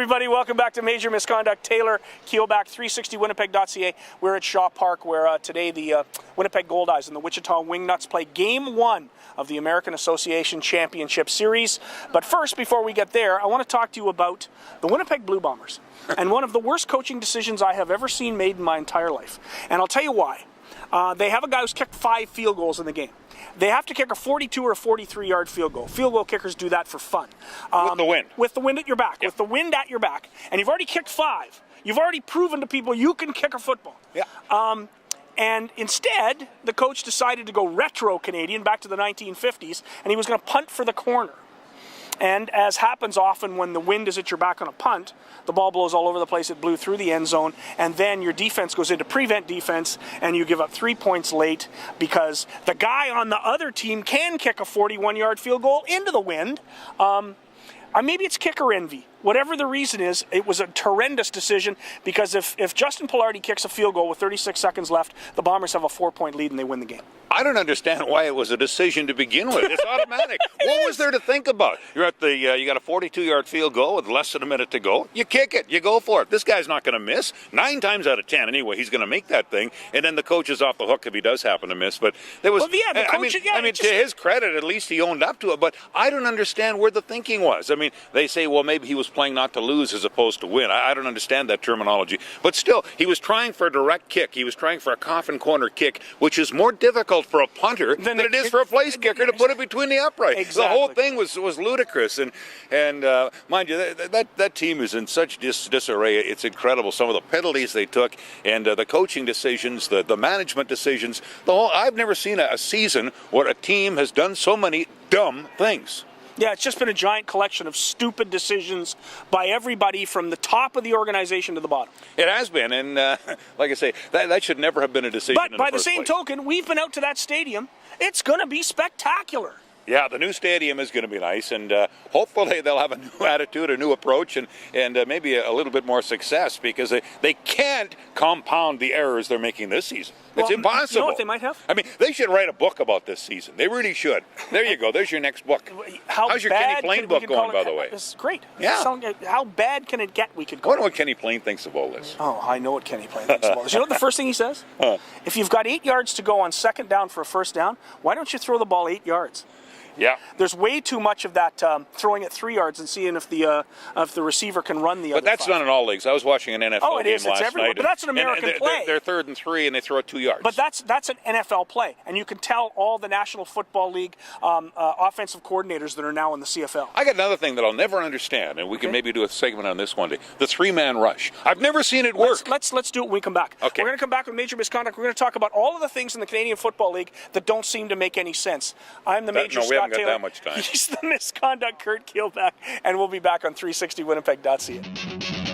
everybody. Welcome back to Major Misconduct. Taylor Keelback, 360Winnipeg.ca. We're at Shaw Park where today the Winnipeg Goldeyes and the Wichita Wingnuts play Game 1 of the American Association Championship Series. But first, before we get there, I want to talk to you about the Winnipeg Blue Bombers and one of the worst coaching decisions I have ever seen made in my entire life. And I'll tell you why. They have a guy who's kicked 5 field goals in the game. They have to kick a 42 or a 43-yard field goal. Field goal kickers do that for fun. With the wind. With the wind at your back. Yep. With the wind at your back. And you've already kicked 5. You've already proven to people you can kick a football. Yeah. And instead, the coach decided to go retro Canadian, back to the 1950s, and he was going to punt for the corner. And as happens often when the wind is at your back on a punt, the ball blows all over the place. It blew through the end zone, and then your defense goes into prevent defense, and you give up 3 points late because the guy on the other team can kick a 41-yard field goal into the wind. Maybe it's kicker envy. Whatever the reason is, it was a horrendous decision because if Justin Pillardi kicks a field goal with 36 seconds left, the Bombers have a 4-point lead and they win the game. I don't understand why it was a decision to begin with. It's automatic. What was there to think about? You're at the you got a 42-yard field goal with less than a minute to go. You kick it. You go for it. This guy's not going to miss. 9 times out of 10, anyway, he's going to make that thing. And then the coach is off the hook if he does happen to miss. But there was. Well, yeah, the coach, to his credit, at least he owned up to it. But I don't understand where the thinking was. I mean, they say, well, maybe he was playing not to lose as opposed to win. I don't understand that terminology. But still, he was trying for a direct kick. He was trying for a coffin corner kick, which is more difficult for a punter than it is for a place kicker to put it between the uprights. Exactly. The whole thing was ludicrous, and mind you, that team is in such disarray. It's incredible. Some of the penalties they took, and the coaching decisions, the management decisions. I've never seen a season where a team has done so many dumb things. Yeah, it's just been a giant collection of stupid decisions by everybody from the top of the organization to the bottom. It has been, and like I say, that should never have been a decision. But by the same token, we've been out to that stadium. It's going to be spectacular. Yeah, the new stadium is going to be nice, and hopefully they'll have a new attitude, a new approach, and maybe a little bit more success, because they can't compound the errors they're making this season. It's impossible. You know what they might have? I mean, they should write a book about this season. They really should. There you go. There's your next book. How's your Kenny Plain book going, by the way? It's great. Yeah. How bad can it get, we could I call wonder it. what Kenny Plain thinks of all this. Oh, I know what Kenny Plain thinks of all this. You know what the first thing he says? If you've got 8 yards to go on second down for a first down, why don't you throw the ball 8 yards? Yeah. There's way too much of that throwing it 3 yards and seeing if the receiver can run the other. But that's 5. not in all leagues. I was watching an NFL game last night. It's everywhere. But that's an American play. They're 3rd and 3, and they throw it 2 yards. But that's an NFL play, and you can tell all the National Football League offensive coordinators that are now in the CFL. I got another thing that I'll never understand, and we can maybe do a segment on this one day. The 3-man rush. I've never seen it work. Let's do it when we come back. Okay. We're going to come back with Major Misconduct. We're going to talk about all of the things in the Canadian Football League that don't seem to make any sense. I'm the Major Scott we haven't got Taylor. that much time. He's the Misconduct Curt Keelback, and we'll be back on 360Winnipeg.ca.